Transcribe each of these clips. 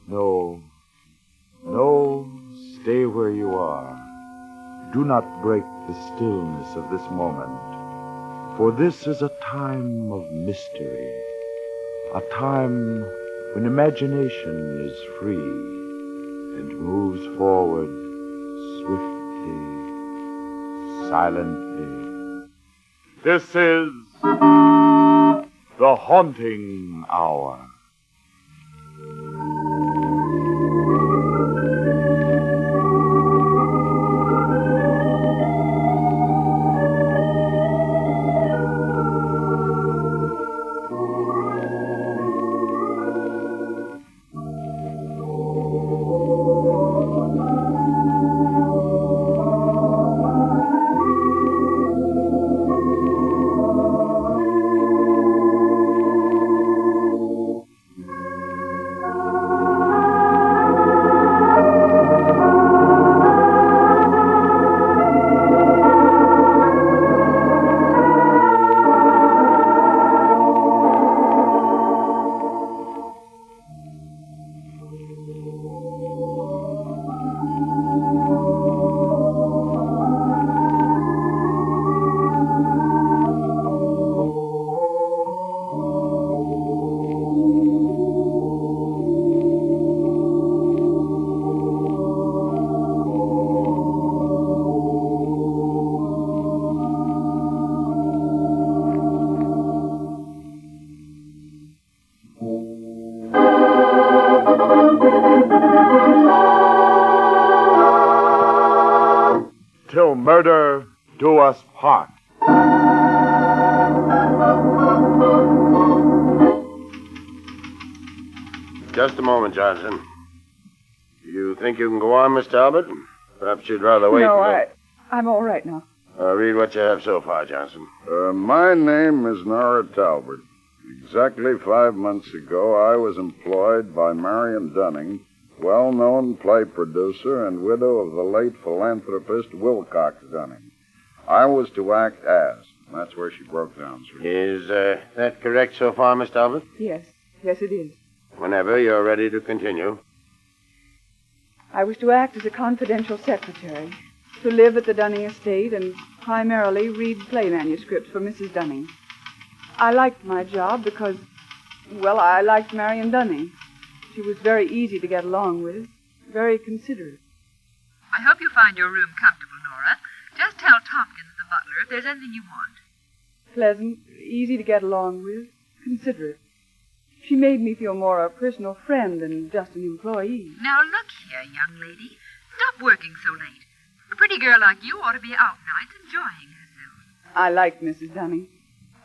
No. No, stay where you are. Do not break the stillness of this moment. For this is a time of mystery. A time when imagination is free and moves forward swiftly, silently. This is the Haunting Hour. Till murder do us part. Just a moment, Johnson. You think you can go on, Miss Talbot? Perhaps you'd rather wait. No, I'm all right now. Read what you have so far, Johnson. My name is Nora Talbot. Exactly 5 months ago, I was employed by Marion Dunning, well-known play producer and widow of the late philanthropist Wilcox Dunning. I was to act as. That's where she broke down, sir. Is that correct so far, Miss Talbot? Yes, it is. Whenever you're ready to continue. I was to act as a confidential secretary, to live at the Dunning estate and primarily read play manuscripts for Mrs. Dunning. I liked my job because, well, I liked Marion Dunning. She was very easy to get along with, very considerate. I hope you find your room comfortable, Nora. Just tell Tompkins, the butler, if there's anything you want. Pleasant, easy to get along with, considerate. She made me feel more a personal friend than just an employee. Now, look here, young lady. Stop working so late. A pretty girl like you ought to be out nights enjoying herself. I liked Mrs. Dunning.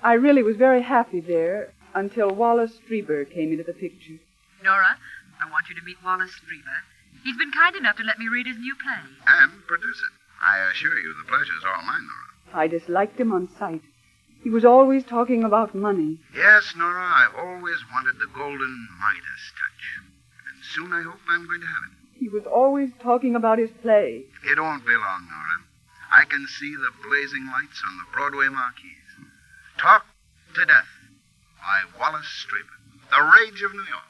I really was very happy there until Wallace Strieber came into the picture. Nora, I want you to meet Wallace Strieber. He's been kind enough to let me read his new play. And produce it. I assure you the pleasure's all mine, Nora. I disliked him on sight. He was always talking about money. Yes, Nora, I've always wanted the golden Midas touch. And soon I hope I'm going to have it. He was always talking about his play. It won't be long, Nora. I can see the blazing lights on the Broadway marquees. Talk to Death by Wallace Strieber. The Rage of New York.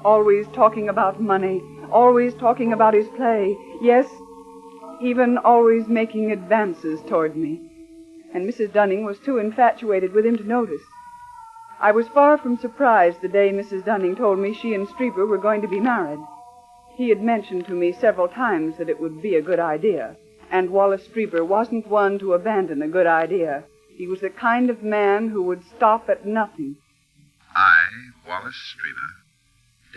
Always talking about money. Always talking about his play. Yes, even always making advances toward me. And Mrs. Dunning was too infatuated with him to notice. I was far from surprised the day Mrs. Dunning told me she and Strieber were going to be married. He had mentioned to me several times that it would be a good idea. And Wallace Strieber wasn't one to abandon a good idea. He was the kind of man who would stop at nothing. I, Wallace Strieber,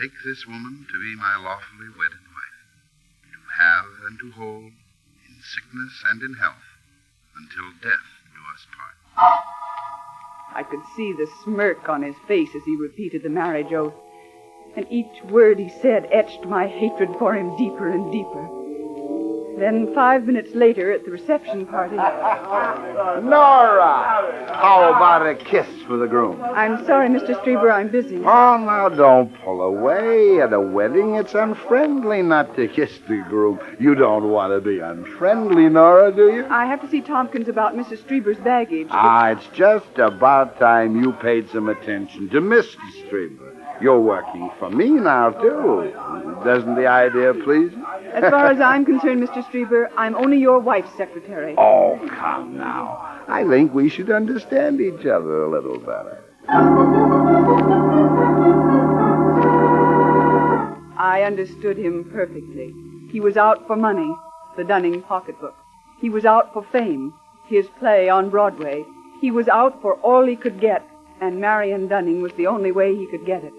take this woman to be my lawfully wedded wife, to have and to hold, in sickness and in health, until death do us part. I could see the smirk on his face as he repeated the marriage oath, and each word he said etched my hatred for him deeper and deeper. Then 5 minutes later at the reception party. Nora! How about a kiss for the groom? I'm sorry, Mr. Strieber, I'm busy. Oh, now, don't pull away. At a wedding, it's unfriendly not to kiss the groom. You don't want to be unfriendly, Nora, do you? I have to see Tompkins about Mrs. Strieber's baggage. It's just about time you paid some attention to Mr. Strieber. You're working for me now, too. Doesn't the idea please you? As far as I'm concerned, Mr. Strieber, I'm only your wife's secretary. Oh, come now. I think we should understand each other a little better. I understood him perfectly. He was out for money, the Dunning pocketbook. He was out for fame, his play on Broadway. He was out for all he could get, and Marion Dunning was the only way he could get it.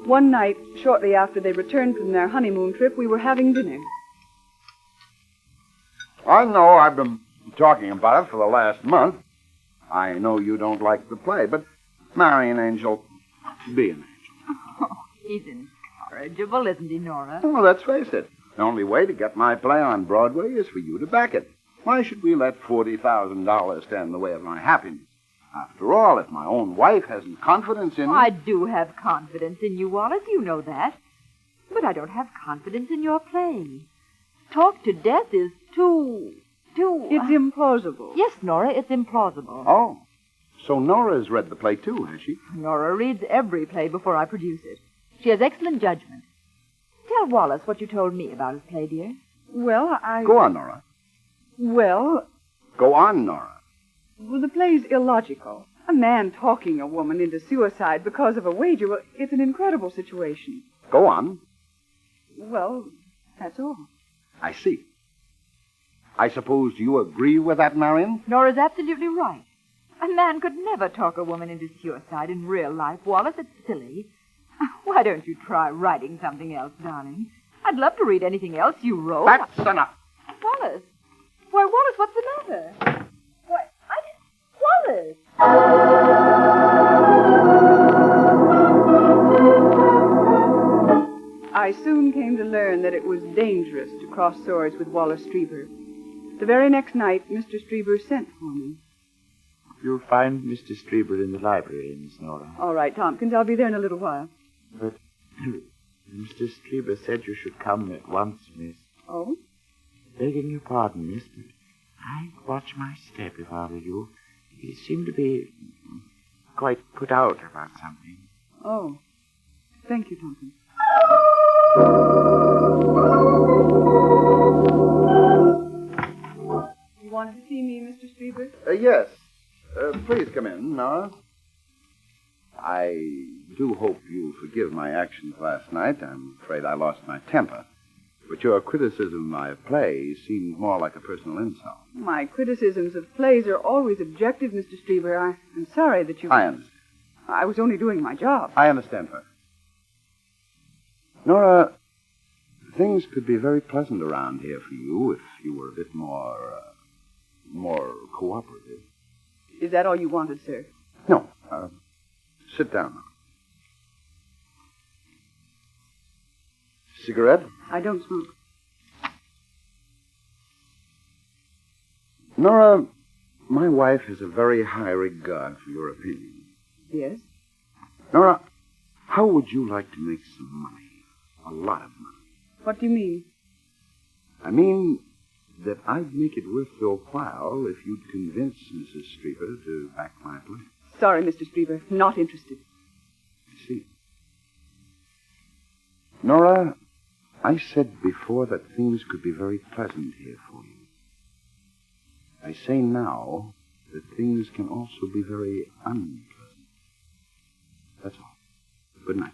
One night, shortly after they returned from their honeymoon trip, we were having dinner. I know I've been talking about it for the last month. I know you don't like the play, but marry an angel, be an angel. Oh, he's incorrigible, isn't he, Nora? Well, let's face it. The only way to get my play on Broadway is for you to back it. Why should we let $40,000 stand in the way of my happiness? After all, if my own wife hasn't confidence in me... I do have confidence in you, Wallace. You know that. But I don't have confidence in your play. Talk to death is too... It's implausible. Yes, Nora, it's implausible. Oh, so Nora's read the play, too, has she? Nora reads every play before I produce it. She has excellent judgment. Tell Wallace what you told me about his play, dear. Well, Go on, Nora. Well, Go on, Nora. well, the play's illogical. A man talking a woman into suicide because of a wager, well, it's an incredible situation. Go on. Well, that's all. I see. I suppose you agree with that, Marion? Nora's absolutely right. A man could never talk a woman into suicide in real life, Wallace. It's silly. Why don't you try writing something else, darling? I'd love to read anything else you wrote. That's enough. Wallace. Why, Wallace, what's the matter? Why, Wallace. I soon came to learn that it was dangerous to cross swords with Wallace Strieber. The very next night, Mr. Strieber sent for me. You'll find Mr. Strieber in the library, Miss Nora. All right, Tompkins, I'll be there in a little while. But Mr. Strieber said you should come at once, miss. Oh? Begging your pardon, miss, but I'd watch my step if I were you. He seemed to be quite put out about something. Oh. Thank you, Tompkins. You wanted to see me, Mr. Strieber? Yes. Please come in, Nora. I do hope you'll forgive my actions last night. I'm afraid I lost my temper. But your criticism of my play seemed more like a personal insult. My criticisms of plays are always objective, Mr. Strieber. I'm sorry that you... I understand. I was only doing my job. I understand her. Nora, things could be very pleasant around here for you if you were a bit more cooperative. Is that all you wanted, sir? No. Sit down now. Cigarette? I don't smoke. Nora, my wife has a very high regard for your opinion. Yes? Nora, how would you like to make some money? A lot of money. What do you mean? I mean that I'd make it worth your while if you'd convince Mrs. Strieber to back my play. Sorry, Mr. Strieber. Not interested. I see. Nora, I said before that things could be very pleasant here for you. I say now that things can also be very unpleasant. That's all. Good night.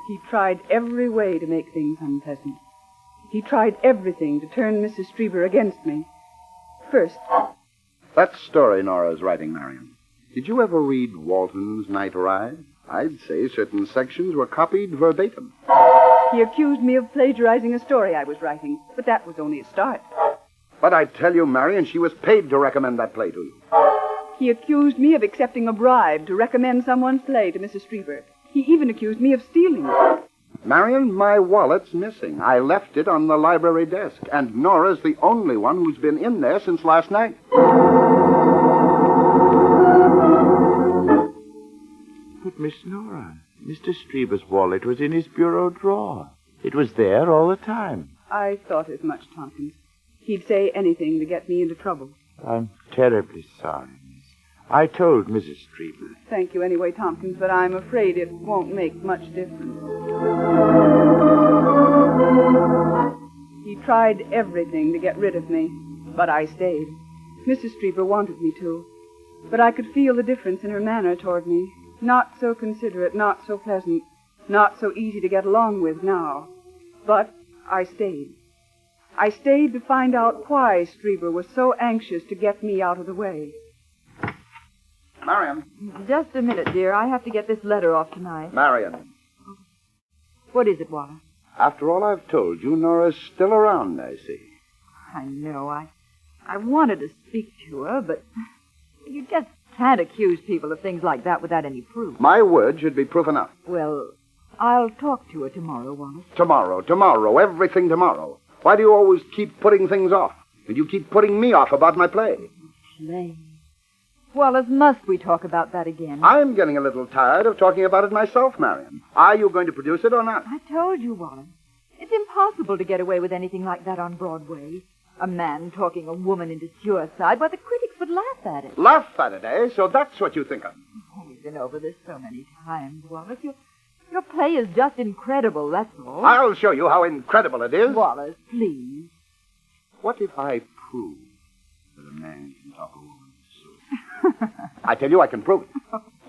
He tried every way to make things unpleasant. He tried everything to turn Mrs. Strieber against me. First, That story Nora's writing, Marion. Did you ever read Walton's Night Ride? I'd say certain sections were copied verbatim. he accused me of plagiarizing a story I was writing, but that was only a start. But I tell you, Marion, she was paid to recommend that play to you. He accused me of accepting a bribe to recommend someone's play to Mrs. Strieber. He even accused me of stealing it. Marion, my wallet's missing. I left it on the library desk, and Nora's the only one who's been in there since last night. But, Miss Nora, Mr. Strieber's wallet was in his bureau drawer. It was there all the time. I thought as much, Tompkins. He'd say anything to get me into trouble. I'm terribly sorry, Miss. I told Mrs. Strieber. Thank you anyway, Tompkins, but I'm afraid it won't make much difference. He tried everything to get rid of me, but I stayed. Mrs. Strieber wanted me to, but I could feel the difference in her manner toward me. Not so considerate, not so pleasant, not so easy to get along with now. But I stayed. I stayed to find out why Strieber was so anxious to get me out of the way. Marion. Just a minute, dear. I have to get this letter off tonight. Marion. What is it, Wallace? After all I've told you, Nora's still around, I see. I know. I wanted to speak to her, but you just can't accuse people of things like that without any proof. My word should be proof enough. Well, I'll talk to her tomorrow, Wallace. Tomorrow, everything tomorrow. Why do you always keep putting things off? And you keep putting me off about my play. Play? Wallace, must we talk about that again? I'm getting a little tired of talking about it myself, Marion. Are you going to produce it or not? I told you, Wallace. It's impossible to get away with anything like that on Broadway. A man talking a woman into suicide, why, the critics would laugh at it. Laugh at it, eh? So that's what you think of. Oh, we've been over this so many times, Wallace. Your play is just incredible, that's all. I'll show you how incredible it is. Wallace, please. What if I prove that a man can talk a woman into suicide? I tell you, I can prove it.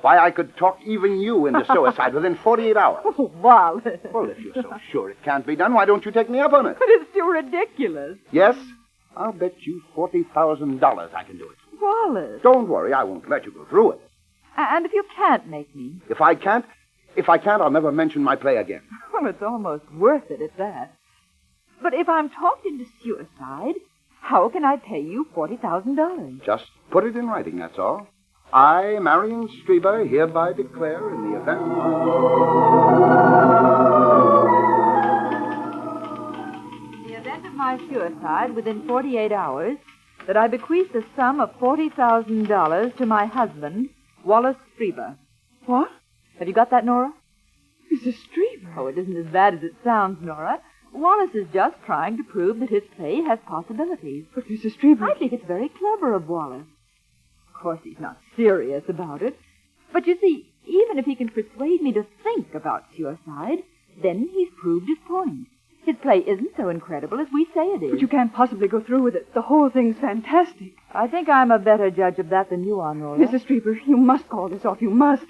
Why, I could talk even you into suicide within 48 hours. Oh, Wallace. Well, if you're so sure it can't be done, why don't you take me up on it? But it's too ridiculous. Yes? I'll bet you $40,000 I can do it. Wallace. Don't worry, I won't let you go through it. And if you can't make me? If I can't, I'll never mention my play again. Well, it's almost worth it at that. But if I'm talked into suicide, how can I pay you $40,000? Just put it in writing, that's all. I, Marion Strieber, hereby declare in the event of my suicide within 48 hours, that I bequeath the sum of $40,000 to my husband, Wallace Strieber. What? Have you got that, Nora? Mrs. Strieber. Oh, it isn't as bad as it sounds, Nora. Wallace is just trying to prove that his play has possibilities. But, Mrs. Strieber... I think it's very clever of Wallace. Of course, he's not serious about it. But you see, even if he can persuade me to think about suicide, then he's proved his point. His play isn't so incredible as we say it is. But you can't possibly go through with it. The whole thing's fantastic. I think I'm a better judge of that than you are, Nora. Mrs. Strieber, you must call this off. You must.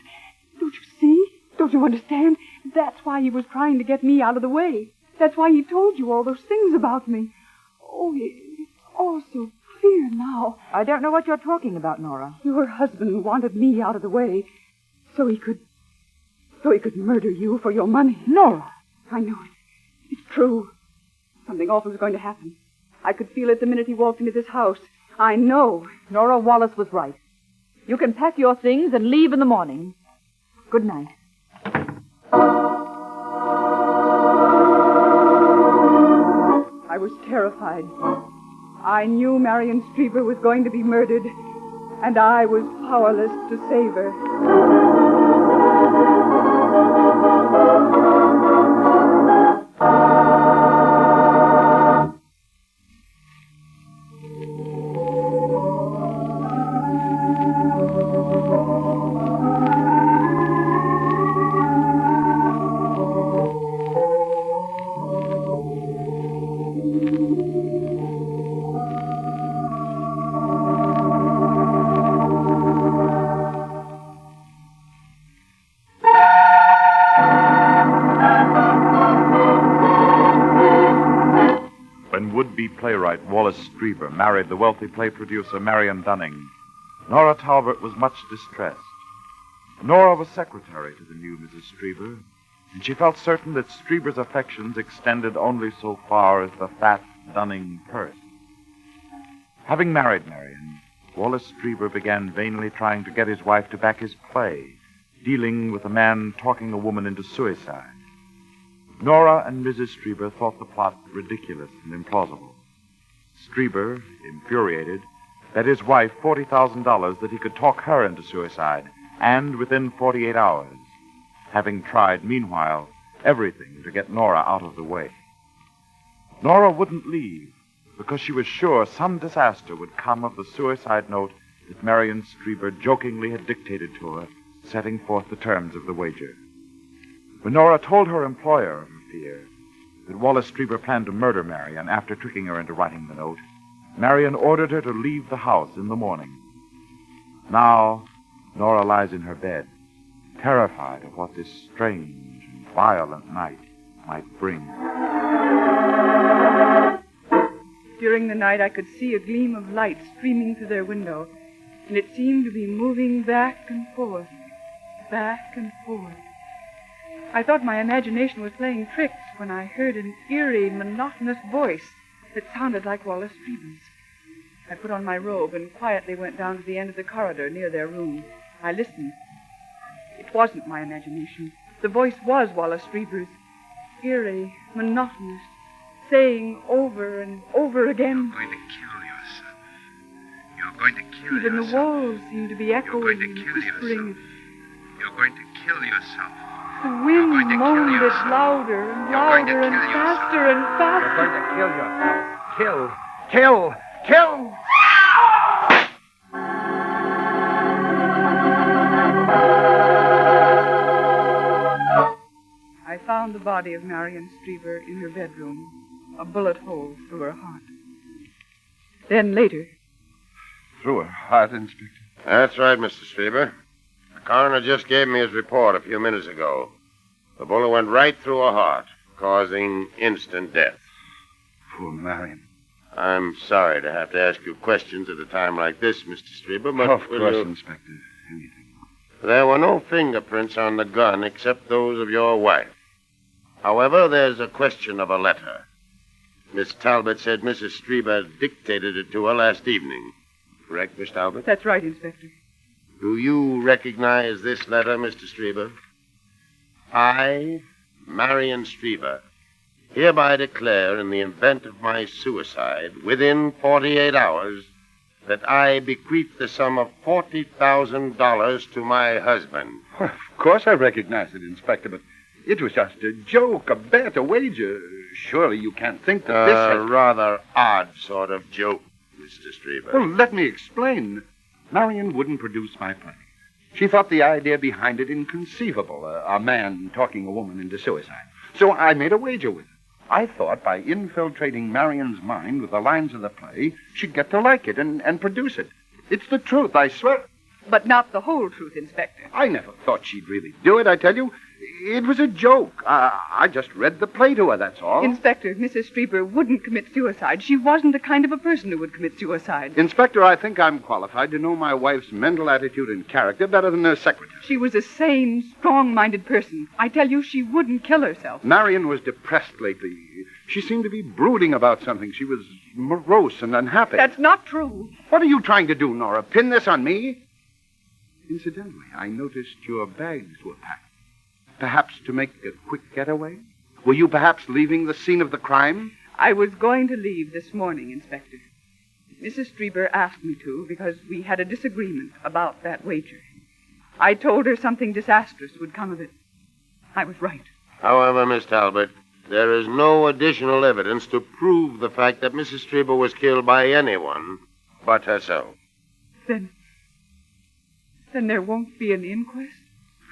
Don't you see? Don't you understand? That's why he was trying to get me out of the way. That's why he told you all those things about me. Oh, it's all so clear now. I don't know what you're talking about, Nora. Your husband wanted me out of the way so he could murder you for your money. Nora! I know it. It's true. Something awful is going to happen. I could feel it the minute he walked into this house. I know. Nora, Wallace was right. You can pack your things and leave in the morning. Good night. I was terrified. I knew Marion Strieber was going to be murdered, and I was powerless to save her. Playwright Wallace Strieber married the wealthy play producer Marion Dunning, Nora Talbot was much distressed. Nora was secretary to the new Mrs. Strieber, and she felt certain that Strieber's affections extended only so far as the fat Dunning purse. Having married Marion, Wallace Strieber began vainly trying to get his wife to back his play, dealing with a man talking a woman into suicide. Nora and Mrs. Strieber thought the plot ridiculous and implausible. Strieber, infuriated, bet his wife $40,000 that he could talk her into suicide, and within 48 hours, having tried, meanwhile, everything to get Nora out of the way. Nora wouldn't leave because she was sure some disaster would come of the suicide note that Marion Strieber jokingly had dictated to her, setting forth the terms of the wager. When Nora told her employer of her fear, that Wallace Strieber planned to murder Marion after tricking her into writing the note, Marion ordered her to leave the house in the morning. Now, Nora lies in her bed, terrified of what this strange and violent night might bring. During the night, I could see a gleam of light streaming through their window, and it seemed to be moving back and forth, back and forth. I thought my imagination was playing tricks when I heard an eerie, monotonous voice that sounded like Wallace Strieber's. I put on my robe and quietly went down to the end of the corridor near their room. I listened. It wasn't my imagination. The voice was Wallace Strieber's, eerie, monotonous, saying over and over again. You're going to kill yourself. You're going to kill Even yourself. the walls seemed to be echoing You're going to and kill whispering. yourself. You're going to kill yourself. The You're wind going to kill moaned it yourself. louder and You're going to louder and kill yourself. faster and faster. You're going to kill yourself. Kill! Kill! Kill! I found the body of Marion Strieber in her bedroom, a bullet hole through her heart. Then later, Through her heart, Inspector. That's right, Mr. Strieber. The coroner just gave me his report a few minutes ago. The bullet went right through her heart, causing instant death. Poor Marion. I'm sorry to have to ask you questions at a time like this, Mr. Strieber, but... Of will course, you- Inspector. Anything. There were no fingerprints on the gun except those of your wife. However, there's a question of a letter. Miss Talbot said Mrs. Strieber dictated it to her last evening. Correct, Miss Talbot? that's right, Inspector. Do you recognize this letter, Mr. Strieber? I, Marion Strieber, hereby declare in the event of my suicide within 48 hours that I bequeath the sum of $40,000 to my husband. Well, of course I recognize it, Inspector, but it was just a joke, a bet, a wager. Surely you can't think that this A has... rather odd sort of joke, Mr. Strieber. Well, let me explain. Marion wouldn't produce my play. She thought the idea behind it inconceivable, a man talking a woman into suicide. So I made a wager with her. I thought by infiltrating Marion's mind with the lines of the play, she'd get to like it and produce it. It's the truth, I swear. But not the whole truth, Inspector. I never thought she'd really do it, I tell you. It was a joke. I just read the play to her, that's all. Inspector, Mrs. Strieber wouldn't commit suicide. She wasn't the kind of a person who would commit suicide. Inspector, I think I'm qualified to know my wife's mental attitude and character better than her secretary. She was a sane, strong-minded person. I tell you, she wouldn't kill herself. Marion was depressed lately. She seemed to be brooding about something. She was morose and unhappy. That's not true. What are you trying to do, Nora? Pin this on me? Incidentally, I noticed your bags were packed. Perhaps to make a quick getaway? Were you perhaps leaving the scene of the crime? I was going to leave this morning, Inspector. Mrs. Strieber asked me to because we had a disagreement about that wager. I told her something disastrous would come of it. I was right. However, Miss Talbot, there is no additional evidence to prove the fact that Mrs. Strieber was killed by anyone but herself. Then there won't be an inquest?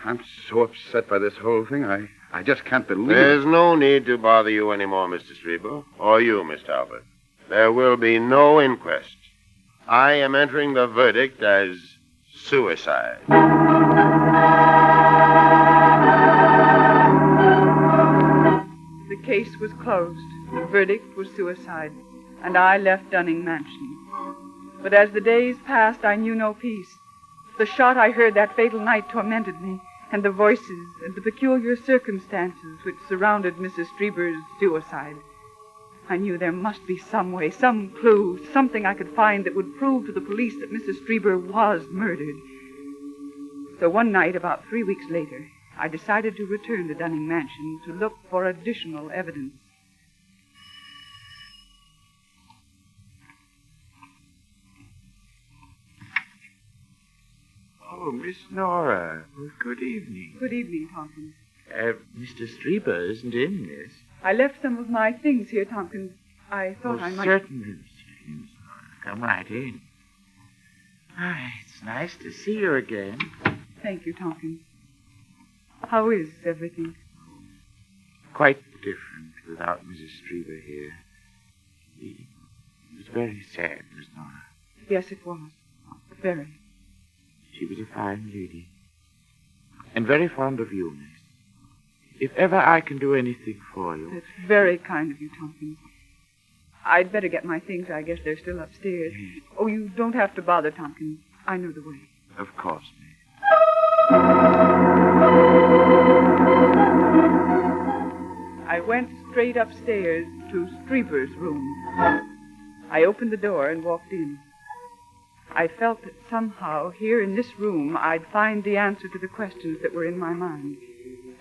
I'm so upset by this whole thing. I just can't believe There's no need to bother you anymore, Mr. Strieber, or you, Miss Talbot. There will be no inquest. I am entering the verdict as suicide. The case was closed. The verdict was suicide. And I left Dunning Mansion. But as the days passed, I knew no peace. The shot I heard that fatal night tormented me, and the voices and the peculiar circumstances which surrounded Mrs. Strieber's suicide. I knew there must be some way, some clue, something I could find that would prove to the police that Mrs. Strieber was murdered. So one night, about 3 weeks later, I decided to return to Dunning Mansion to look for additional evidence. Oh, Miss Nora. Well, good evening. Good evening, Tompkins. Mr. Strieber isn't in, miss. I left some of my things here, Tompkins. I thought I might... Certainly, Miss Nora. Come right in. It's nice to see you again. Thank you, Tompkins. How is everything? Quite different without Mrs. Strieber here. It was very sad, Miss Nora. Yes, it was. Very. She was a fine lady. And very fond of you, miss. If ever I can do anything for you... That's very kind of you, Tompkins. I'd better get my things. I guess they're still upstairs. Oh, you don't have to bother, Tompkins. I know the way. Of course, miss. I went straight upstairs to Strieber's room. I opened the door and walked in. I felt that somehow here in this room I'd find the answer to the questions that were in my mind.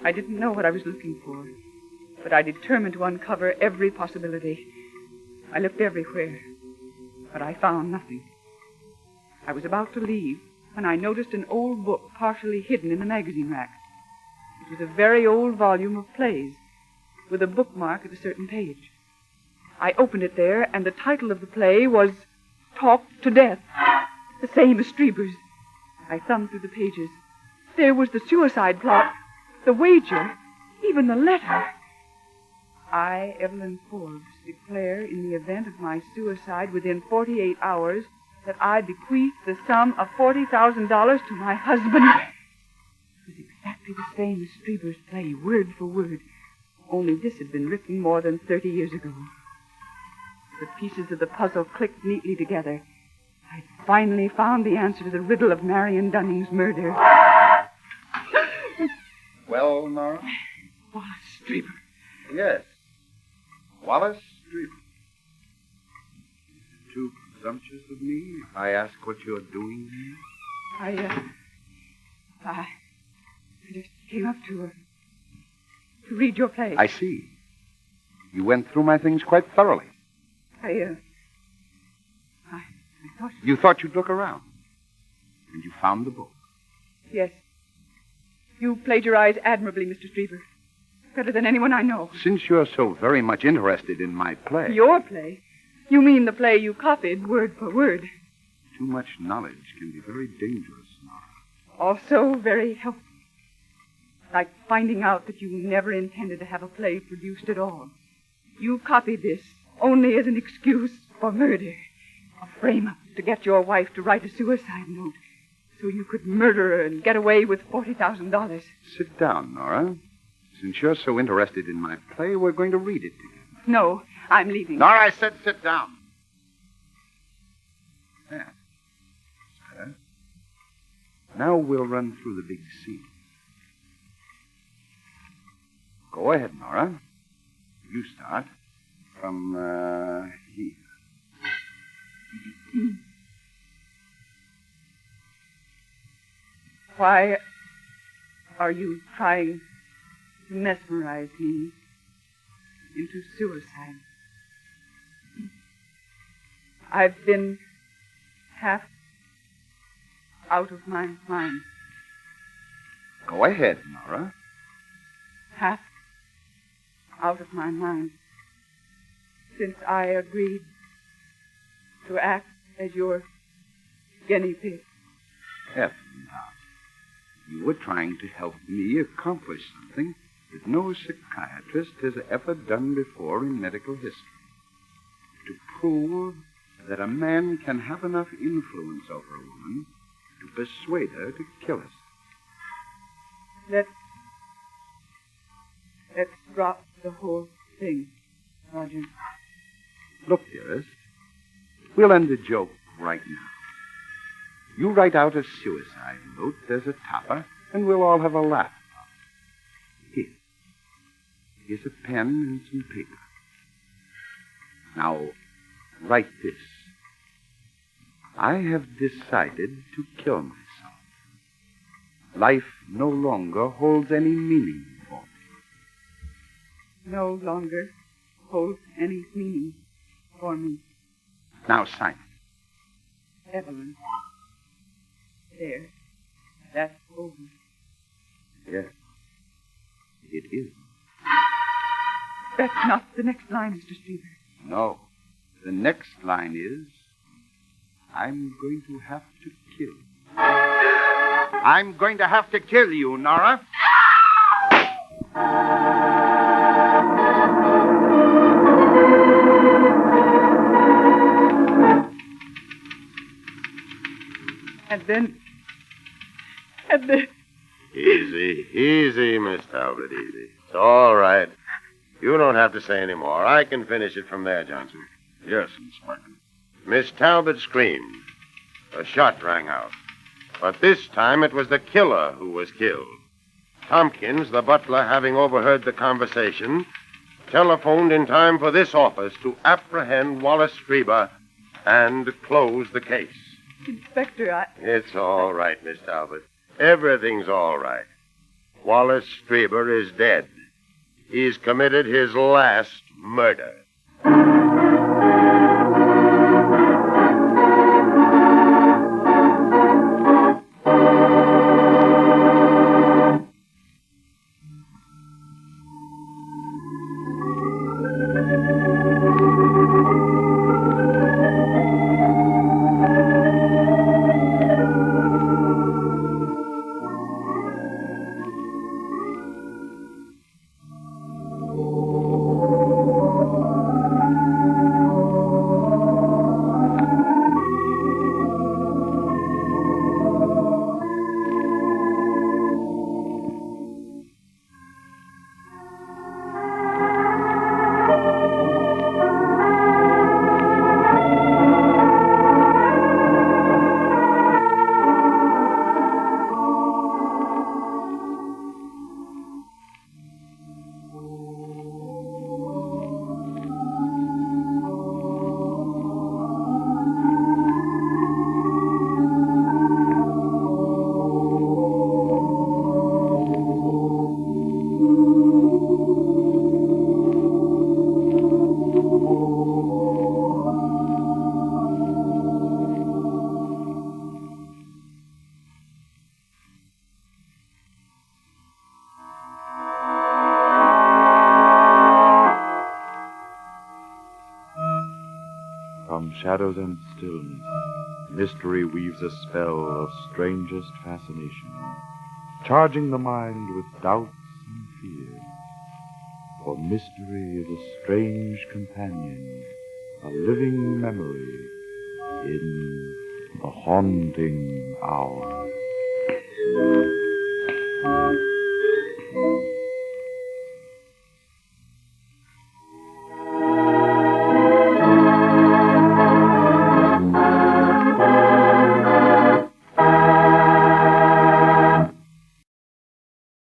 I didn't know what I was looking for, but I determined to uncover every possibility. I looked everywhere, but I found nothing. I was about to leave when I noticed an old book partially hidden in the magazine rack. It was a very old volume of plays with a bookmark at a certain page. I opened it there, and the title of the play was Talked to Death, the same as Strieber's. I thumbed through the pages. There was the suicide plot, the wager, even the letter. I, Evelyn Forbes, declare in the event of my suicide within 48 hours that I bequeath the sum of $40,000 to my husband. It was exactly the same as Strieber's play, word for word, only this had been written more than 30 years ago. The pieces of the puzzle clicked neatly together. I finally found the answer to the riddle of Marion Dunning's murder. Well, Nora? Wallace Strieber. Yes. Wallace Strieber. Too presumptuous of me if I ask what you're doing here? I just came up to read your play. I see. You went through my things quite thoroughly. I thought... You thought you'd look around. And you found the book. Yes. You plagiarized admirably, Mr. Strieber. Better than anyone I know. Since you're so very much interested in my play... Your play? You mean the play you copied word for word? Too much knowledge can be very dangerous, Nora. Also very helpful. Like finding out that you never intended to have a play produced at all. You copied this only as an excuse for murder. A frame-up to get your wife to write a suicide note so you could murder her and get away with $40,000. Sit down, Nora. Since you're so interested in my play, we're going to read it together. No, I'm leaving. Nora, I said sit down. There. Sir. Now we'll run through the big scene. Go ahead, Nora. You start from here. Why are you trying to mesmerize me into suicide? I've been half out of my mind. Go ahead, Nora. Half out of my mind since I agreed to act as your guinea pig. Evelyn, you were trying to help me accomplish something that no psychiatrist has ever done before in medical history. To prove that a man can have enough influence over a woman to persuade her to kill herself. Let's drop the whole thing, Roger. Look, dearest, we'll end the joke right now. You write out a suicide note as a topper, and we'll all have a laugh about it. Here's a pen and some paper. Now, write this. I have decided to kill myself. life no longer holds any meaning for me. No longer holds any meaning for me. Now sign it. Evelyn. There. That's over. Yes, it is. That's not the next line, Mr. Streeter. No. The next line is, I'm going to have to kill you. I'm going to have to kill you, Nora. And then... Easy, Miss Talbot, easy. It's all right. You don't have to say any more. I can finish it from there, Johnson. Yes, Inspector. Miss Talbot screamed. A shot rang out. But this time it was the killer who was killed. Tompkins, the butler, having overheard the conversation, telephoned in time for this office to apprehend Wallace Strieber and close the case. Inspector, It's all right, Miss Talbot. Everything's all right. Wallace Strieber is dead. He's committed his last murder. From shadows and stillness, mystery weaves a spell of strangest fascination, charging the mind with doubts and fears. For mystery is a strange companion, a living memory in the haunting hour.